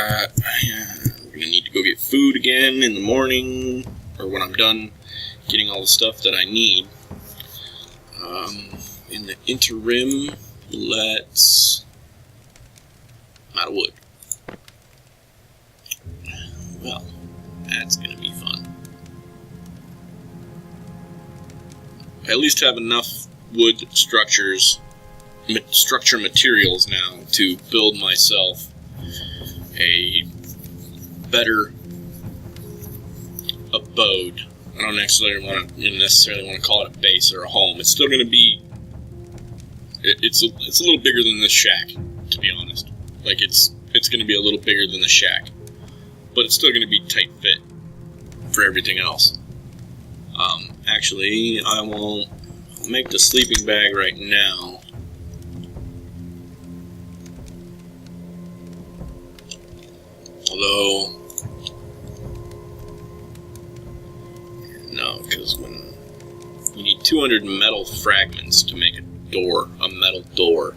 I'm gonna need to go get food again in the morning, or when I'm done getting all the stuff that I need. In the interim, I'm out of wood. Well, that's gonna be fun. I at least have enough wood structure materials now to build myself a better abode. I don't necessarily want to call it a base or a home. It's still going to be. It's a little bigger than the shack, to be honest. Like it's going to be a little bigger than the shack, but it's still going to be tight fit for everything else. Actually, I'll make the sleeping bag right now. Although, no, because when you need 200 metal fragments to make a metal door.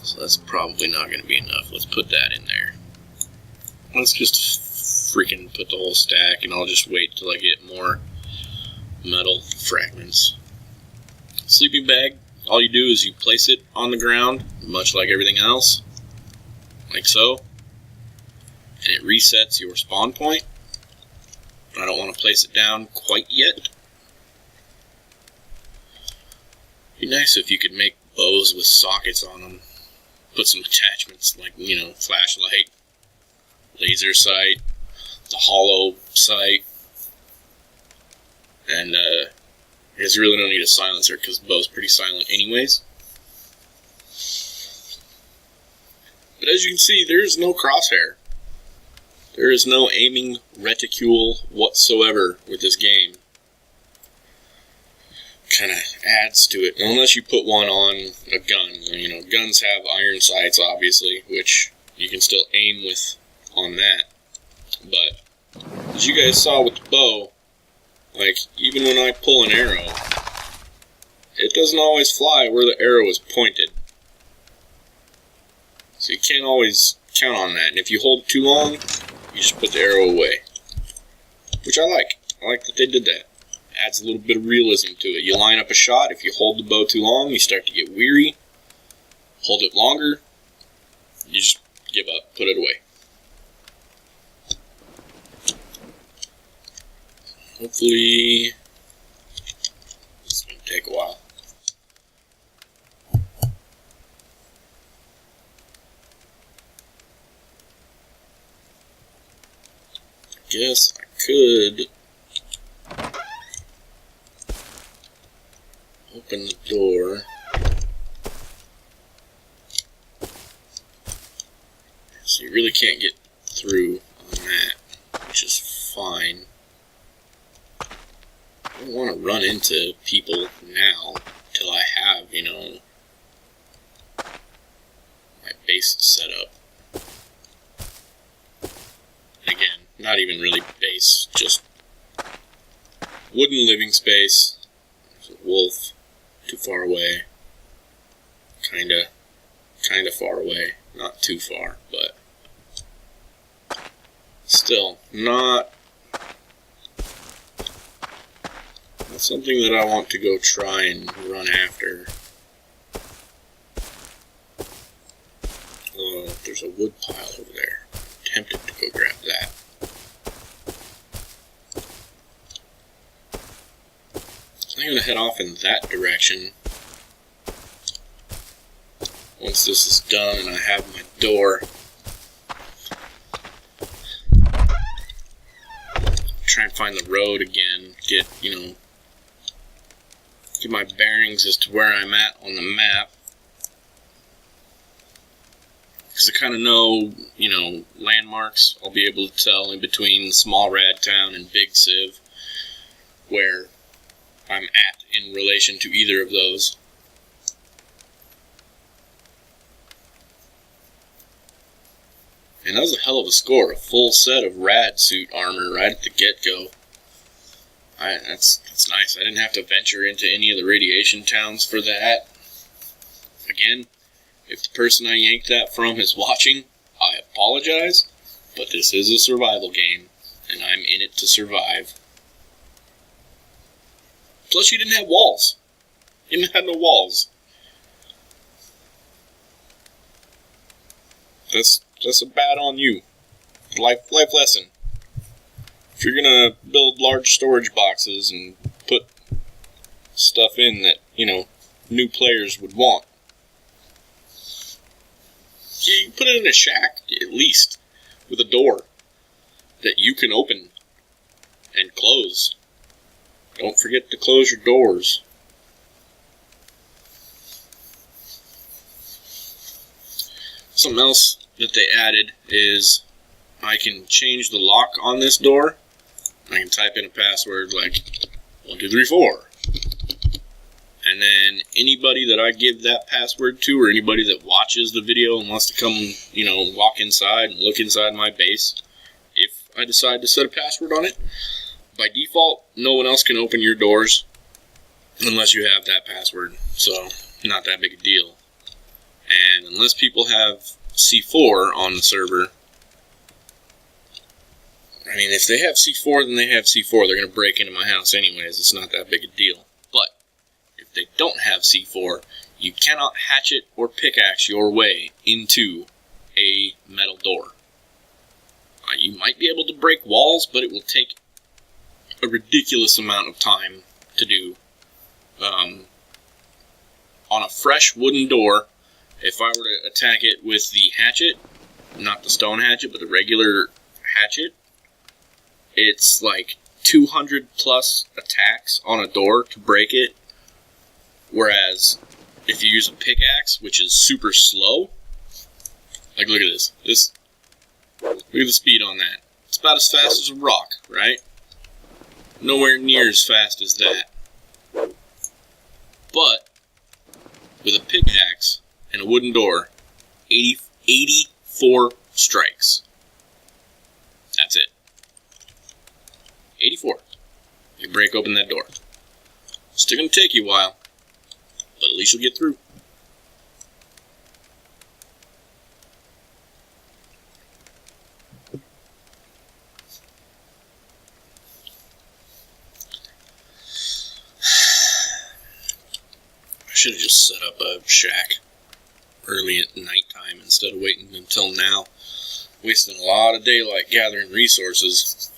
So that's probably not going to be enough. Let's put that in there. Let's just freaking put the whole stack, and I'll just wait till I get more metal fragments. Sleeping bag, all you do is you place it on the ground, much like everything else, like so, and it resets your spawn point. I don't want to place it down quite yet. It'd be nice if you could make bows with sockets on them. Put some attachments like, flashlight, laser sight, the hollow sight, and you guys really don't need a silencer because the bow's pretty silent anyways. But as you can see, there's no crosshair. There is no aiming reticule whatsoever with this game. Kind of adds to it, unless you put one on a gun. Guns have iron sights, obviously, which you can still aim with on that. But as you guys saw with the bow, like even when I pull an arrow, it doesn't always fly where the arrow is pointed. So you can't always count on that. And if you hold it too long, you just put the arrow away. Which I like. I like that they did that. Adds a little bit of realism to it. You line up a shot, if you hold the bow too long, you start to get weary. Hold it longer, you just give up, put it away. Hopefully, this is going to take a while. I guess I could open the door. So you really can't get through on that, which is fine. I don't want to run into people now until I have, my base set up. Again, not even really base, just wooden living space. There's a wolf. Too far away. Kinda far away. Not too far, but still not something that I want to go try and run after. Oh, there's a wood pile over there. I'm tempted to go grab that. I'm going to head off in that direction once this is done and I have my door. Try and find the road again, get my bearings as to where I'm at on the map. Because I kind of know, landmarks. I'll be able to tell in between Small Rad Town and Big Civ where I'm at in relation to either of those. And that was a hell of a score. A full set of rad suit armor right at the get-go. That's nice. I didn't have to venture into any of the radiation towns for that. Again, if the person I yanked that from is watching, I apologize, but this is a survival game, and I'm in it to survive. Plus, you didn't have walls. You didn't have no walls. That's a bad on you. Life lesson. If you're gonna build large storage boxes and put stuff in that, new players would want, you put it in a shack, at least, with a door that you can open and close. Don't forget to close your doors. Something else that they added is I can change the lock on this door. I can type in a password like 1234. And then anybody that I give that password to, or anybody that watches the video and wants to come, walk inside and look inside my base, if I decide to set a password on it, by default, no one else can open your doors unless you have that password. So, not that big a deal. And unless people have C4 on the server, I mean, if they have C4, then they have C4. They're going to break into my house anyways. It's not that big a deal. But if they don't have C4, you cannot hatchet or pickaxe your way into a metal door. You might be able to break walls, but it will take a ridiculous amount of time to do. On a fresh wooden door, if I were to attack it with the hatchet, not the stone hatchet, but the regular hatchet, it's like 200 plus attacks on a door to break it. Whereas if you use a pickaxe, which is super slow, like look at this. Look at the speed on that. It's about as fast as a rock, right? Nowhere near as fast as that. But with a pickaxe and a wooden door, 84 strikes. That's it. 84. You break open that door. Still gonna take you a while, but at least you'll get through. I should have just set up a shack early at nighttime instead of waiting until now. Wasting a lot of daylight gathering resources.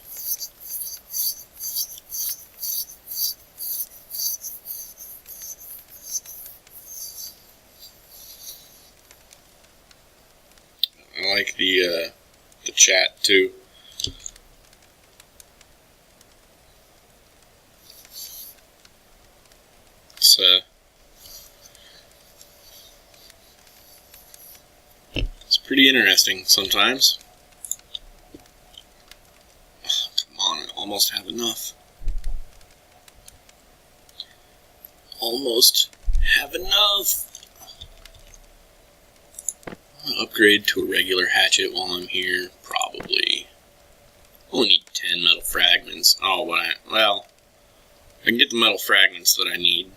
I like the chat too. It's pretty interesting sometimes. Oh, come on, I almost have enough. Almost have enough. I'll upgrade to a regular hatchet while I'm here, probably. Only need 10 metal fragments. Oh, well, I can get the metal fragments that I need.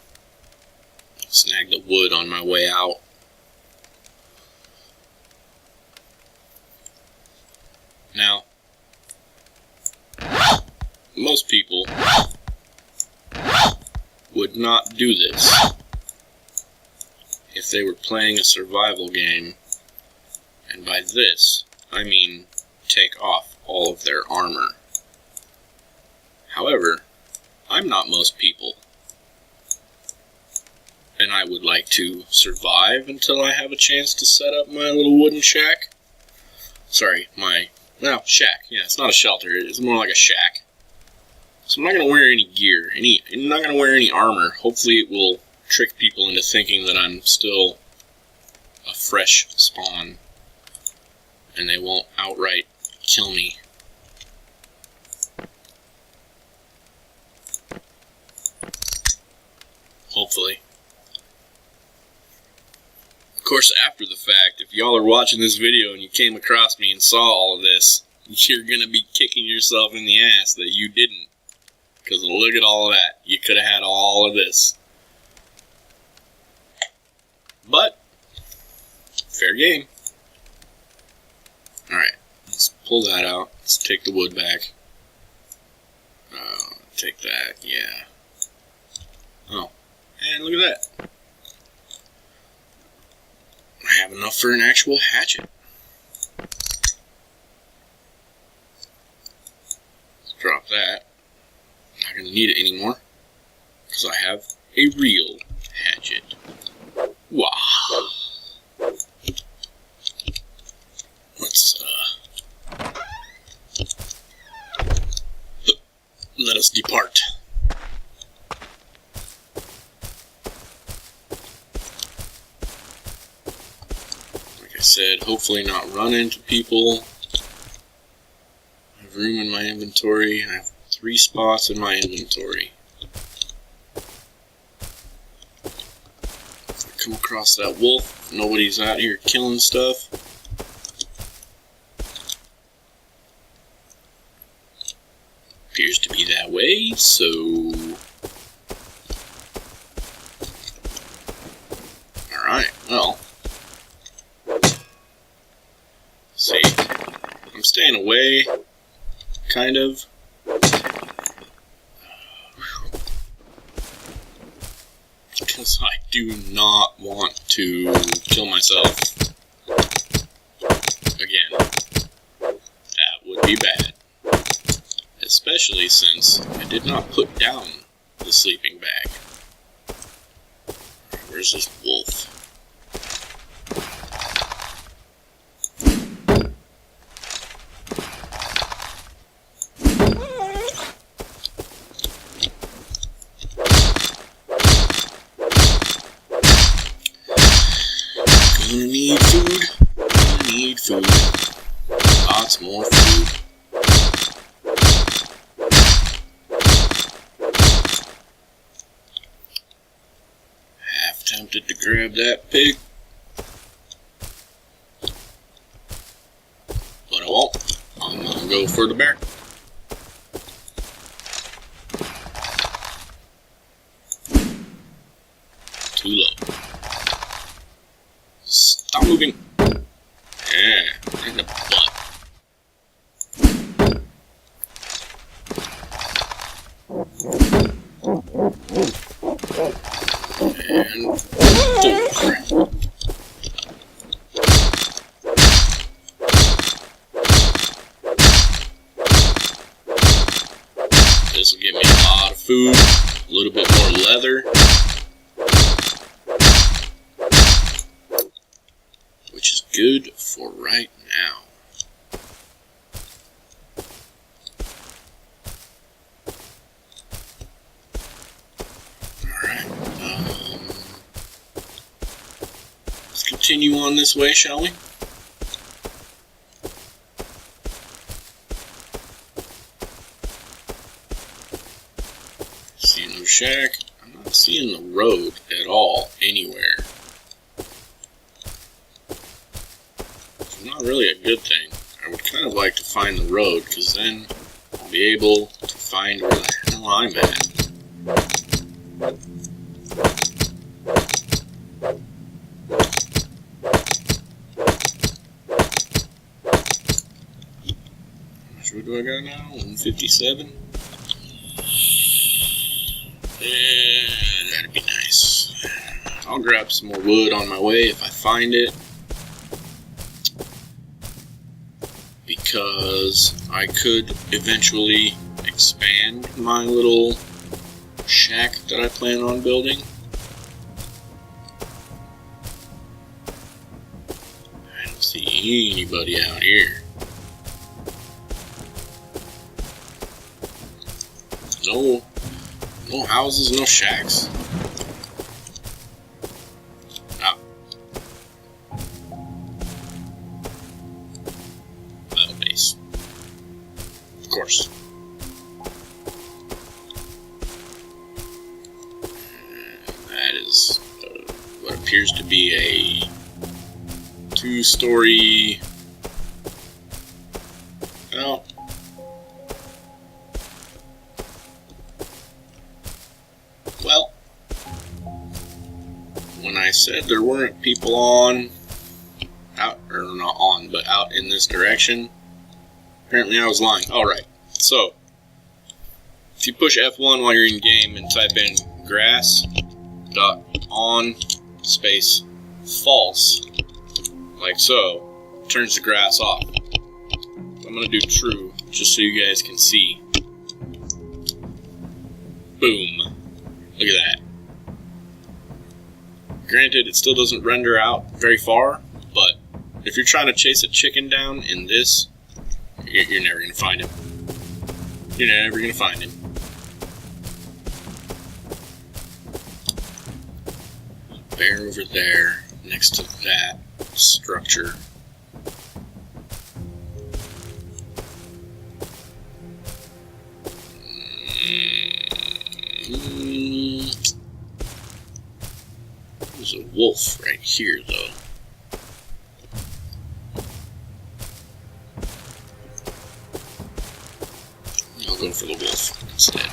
Snag the wood on my way out. Now, most people would not do this if they were playing a survival game, and by this, I mean take off all of their armor. However, I'm not most people, and I would like to survive until I have a chance to set up my little wooden shack. Sorry, shack. Yeah, it's not a shelter. It's more like a shack. So I'm not going to wear any gear. I'm not going to wear any armor. Hopefully it will trick people into thinking that I'm still a fresh spawn, and they won't outright kill me. Hopefully. Of course, after the fact, if y'all are watching this video and you came across me and saw all of this, you're going to be kicking yourself in the ass that you didn't. Because look at all of that. You could have had all of this. But, fair game. pull that out. Let's take the wood back. Take that, yeah. Oh, and look at that. I have enough for an actual hatchet. Let's drop that. Not going to need it anymore, because I have a real hatchet. Wow. Let's, let us depart. Like I said, hopefully not run into people. I have room in my inventory. I have 3 spots in my inventory. If I come across that wolf, nobody's out here killing stuff. Appears to be that way, so alright, well, see, I'm staying away, kind of, because I do not want to kill myself again. That would be bad. Especially since I did not put down the sleeping bag. Where's this wolf? Gonna need food. Gonna need food. Lots more food. Tempted to grab that pig, but I won't. I'm gonna go for the bear. Too low. Stop moving. Yeah, right in the butt. And this will give me a lot of food, a little bit more leather, which is good for right now. Continue on this way, shall we? See no shack. I'm not seeing the road at all anywhere. It's not really a good thing. I would kind of like to find the road, because then I'll be able to find where the hell I'm at. What do I got now? 157? Yeah, that'd be nice. I'll grab some more wood on my way if I find it. Because I could eventually expand my little shack that I plan on building. I don't see anybody out here. No houses, no shacks. Ah. Metal base. Of course. That is what appears to be a 2-story. Well, when I said there weren't people out in this direction, Apparently I was lying. Alright, so if you push F1 while you're in game and type in grass dot on space false, like so, it turns the grass off. I'm gonna do true just so you guys can see. Boom. Look at that. Granted, it still doesn't render out very far, but if you're trying to chase a chicken down in this, you're never going to find him. You're never going to find him. Bear over there, next to that structure. There's a wolf right here, though. I'll go for the wolf instead.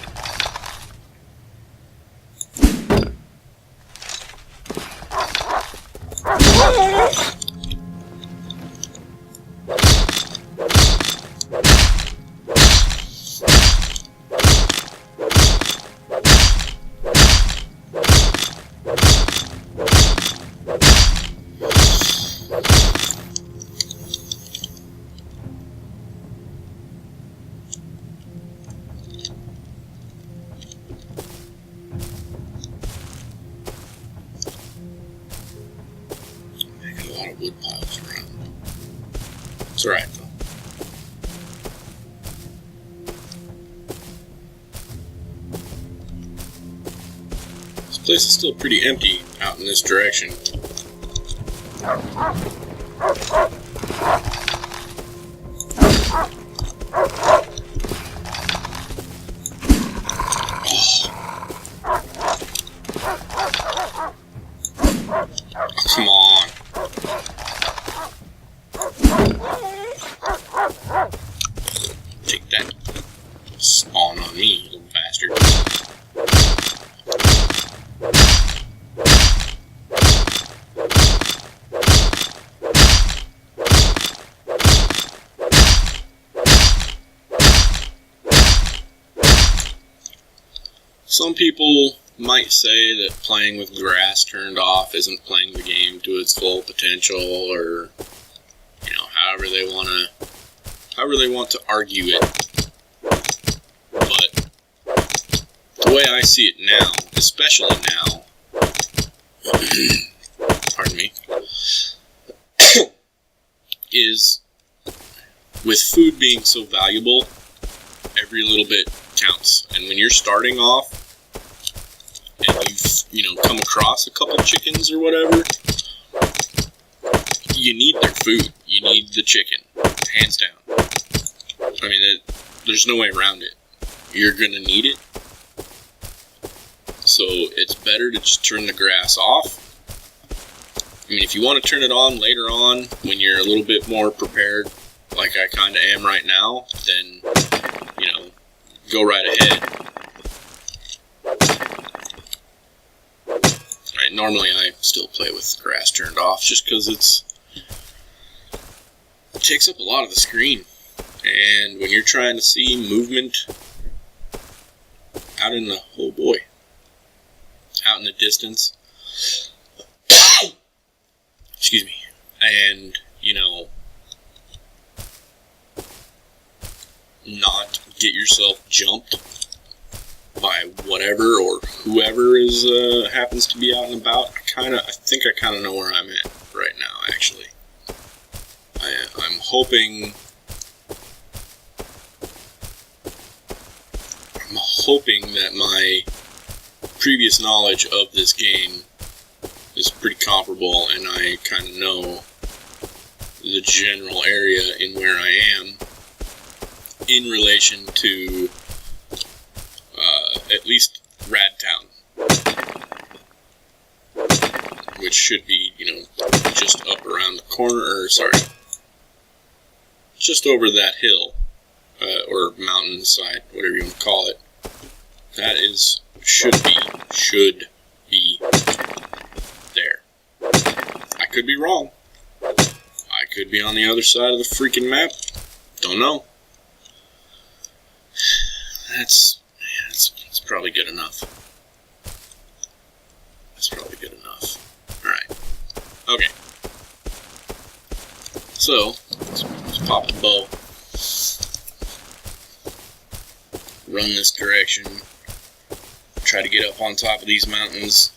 Wood piles around. It's alright though. This place is still pretty empty out in this direction. Come on. Take that. Spawn on me, you little bastard. Some people might say that playing with grass turned off isn't playing the game to its full potential, or however they want to argue it. But the way I see it now, especially now, pardon me, is with food being so valuable, every little bit counts. And when you're starting off and you've come across a couple chickens or whatever, you need their food. You need the chicken, hands down. I mean, there's no way around it. You're gonna need it. So it's better to just turn the grass off. I mean, if you want to turn it on later on when you're a little bit more prepared, like I kind of am right now, then, go right ahead. Alright, normally I still play with grass turned off just because it takes up a lot of the screen. And when you're trying to see movement out in the, oh boy, out in the distance, excuse me, and, not get yourself jumped by whatever or whoever is happens to be out and about, I think I kind of know where I'm at right now, actually. I'm hoping that my previous knowledge of this game is pretty comparable, and I kind of know the general area in where I am in relation to at least Radtown, which should be, just up around the corner, or just over that hill, or mountainside, whatever you want to call it. That should be there. I could be wrong. I could be on the other side of the freaking map. Don't know. That's probably good enough. That's probably good enough. Alright. Okay. So, let's pop the bow. Run this direction. Try to get up on top of these mountains.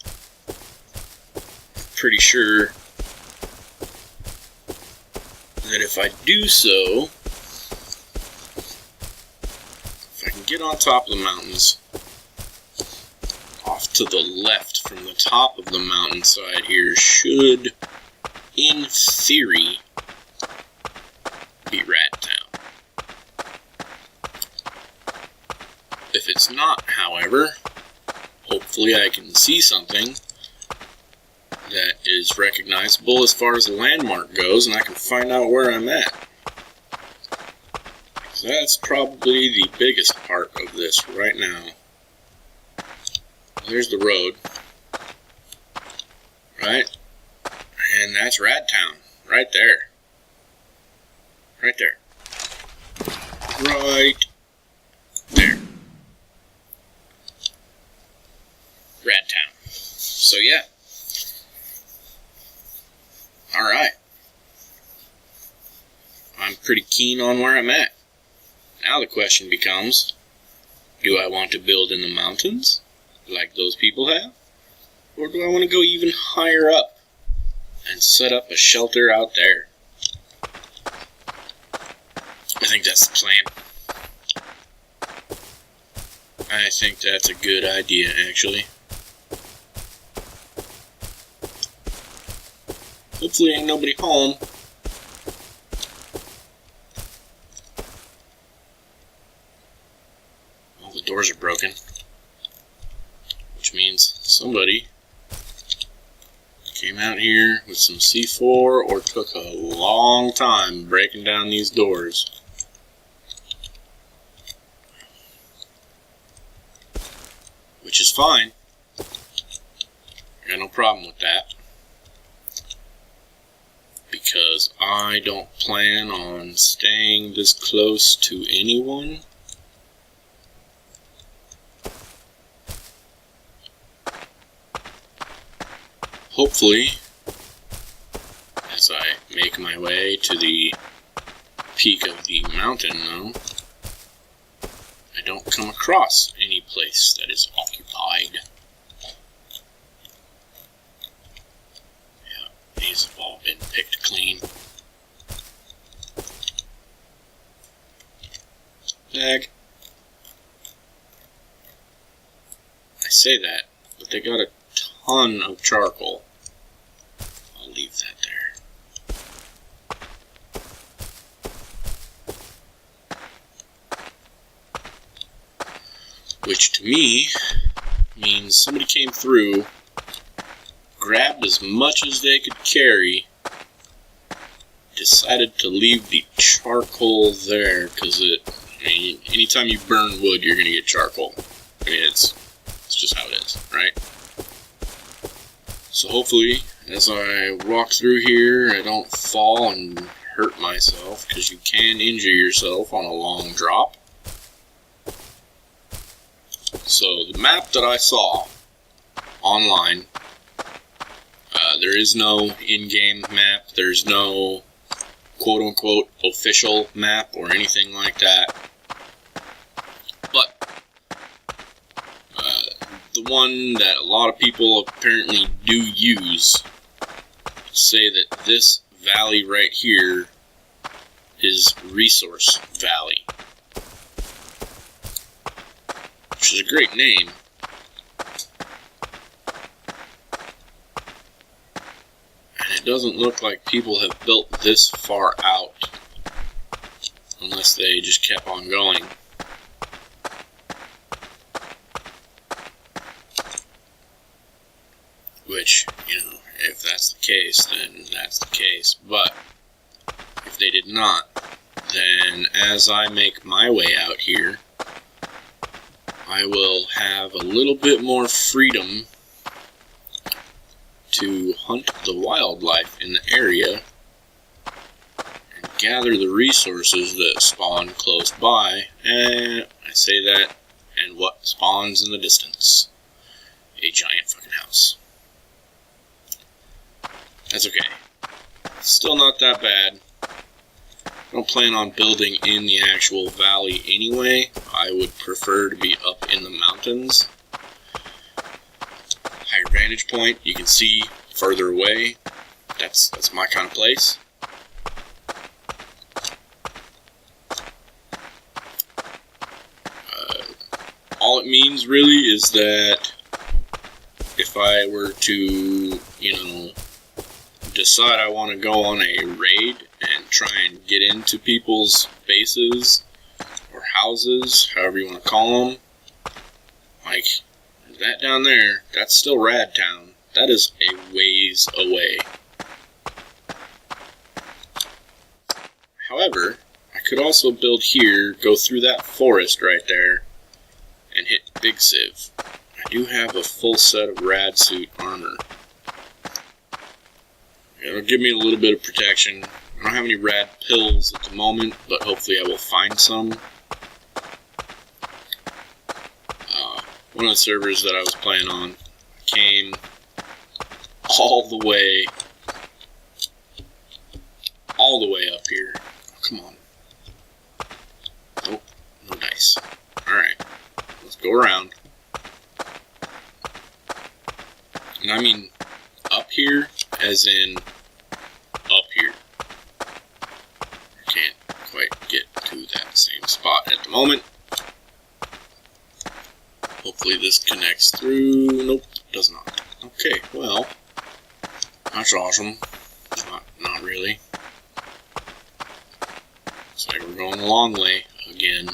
Pretty sure that if I do so, if I can get on top of the mountains, off to the left from the top of the mountainside here should, in theory, be Rat Town. If it's not, however, hopefully I can see something that is recognizable as far as a landmark goes, and I can find out where I'm at. So that's probably the biggest part of this right now. There's the road. Right? And that's Rat Town. Right there. Right there. Right there. Rat Town. So yeah. Alright. I'm pretty keen on where I'm at. Now the question becomes, do I want to build in the mountains, like those people have? Or do I want to go even higher up and set up a shelter out there? I think that's the plan. I think that's a good idea, actually. Hopefully ain't nobody home. All the doors are broken. Which means somebody came out here with some C4 or took a long time breaking down these doors. Which is fine. I got no problem with that. Because I don't plan on staying this close to anyone. Hopefully, as I make my way to the peak of the mountain, though, I don't come across any place that is occupied. Yeah, these have all been picked clean. Dag. I say that, but they got a ton of charcoal. I'll leave that there. Which to me means somebody came through, grabbed as much as they could carry, decided to leave the charcoal there, because anytime you burn wood, you're going to get charcoal. I mean, it's just how it is, right? So hopefully, as I walk through here, I don't fall and hurt myself, because you can injure yourself on a long drop. So the map that I saw online, there is no in-game map, there's no quote-unquote official map or anything like that. But the one that a lot of people apparently do use say that this valley right here is Resource Valley, which is a great name. And it doesn't look like people have built this far out, unless they just kept on going. Which, if that's the case, then that's the case. But if they did not, then as I make my way out here, I will have a little bit more freedom to hunt the wildlife in the area and gather the resources that spawn close by. And I say that And what spawns in the distance? A giant fucking house. That's okay. Still not that bad. I don't plan on building in the actual valley anyway. I would prefer to be up in the mountains. Higher vantage point, you can see further away. That's my kind of place. All it means really is that if I were to, decide I want to go on a raid and try and get into people's bases or houses, however you want to call them, like that down there, that's still Radtown. That is a ways away. However, I could also build here, go through that forest right there, and hit Big Civ. I do have a full set of rad suit armor. It'll give me a little bit of protection. I don't have any rad pills at the moment, but hopefully I will find some. One of the servers that I was playing on came all the way up here. Oh, come on. Nope, no dice. Alright, let's go around. And I mean up here, as in up here. I can't quite get to that same spot at the moment. Hopefully this connects through. Nope, does not. Okay, well, that's awesome. Not really. Looks like we're going the long way again.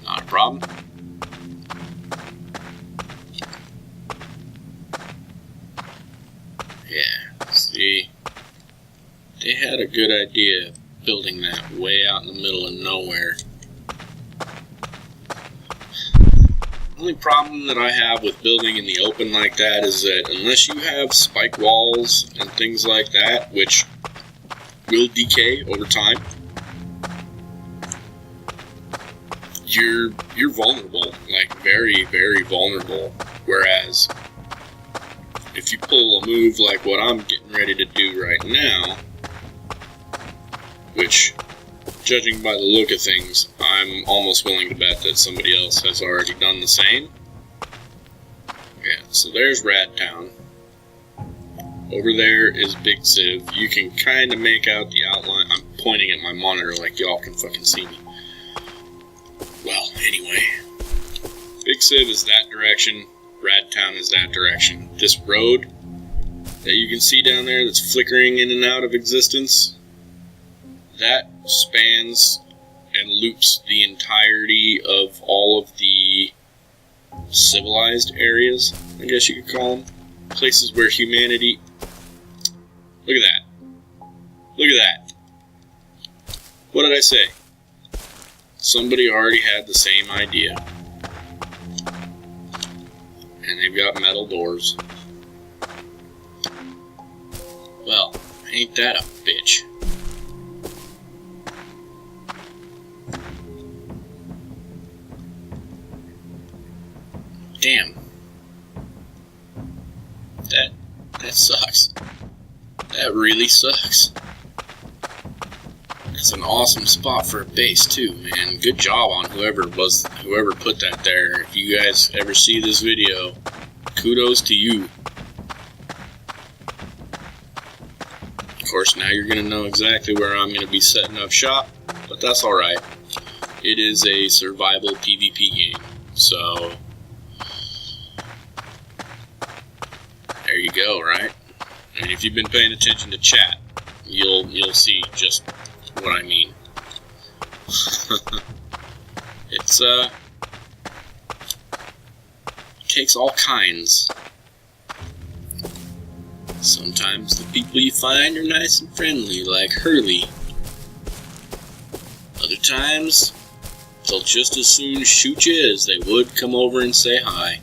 Not a problem. Yeah, see, they had a good idea building that way out in the middle of nowhere. The only problem that I have with building in the open like that is that unless you have spike walls and things like that, which will decay over time, you're vulnerable, like very, very vulnerable. Whereas if you pull a move like what I'm getting ready to do right now, which, judging by the look of things, I'm almost willing to bet that somebody else has already done the same. Yeah, so there's Radtown. Over there is Big Civ. You can kind of make out the outline. I'm pointing at my monitor like y'all can fucking see me. Well, anyway. Big Civ is that direction. Radtown is that direction. This road that you can see down there that's flickering in and out of existence, that spans and loops the entirety of all of the civilized areas, I guess you could call them. Places where humanity... Look at that. Look at that. What did I say? Somebody already had the same idea. And they've got metal doors. Well, ain't that a bitch? Damn. That sucks. That really sucks. That's an awesome spot for a base too, man. Good job on whoever put that there. If you guys ever see this video, kudos to you. Of course, now you're gonna know exactly where I'm gonna be setting up shop, but that's alright. It is a survival PvP game, so there you go, right? And if you've been paying attention to chat, you'll see just what I mean. It's it takes all kinds. Sometimes the people you find are nice and friendly, like Hurley. Other times, they'll just as soon shoot you as they would come over and say hi.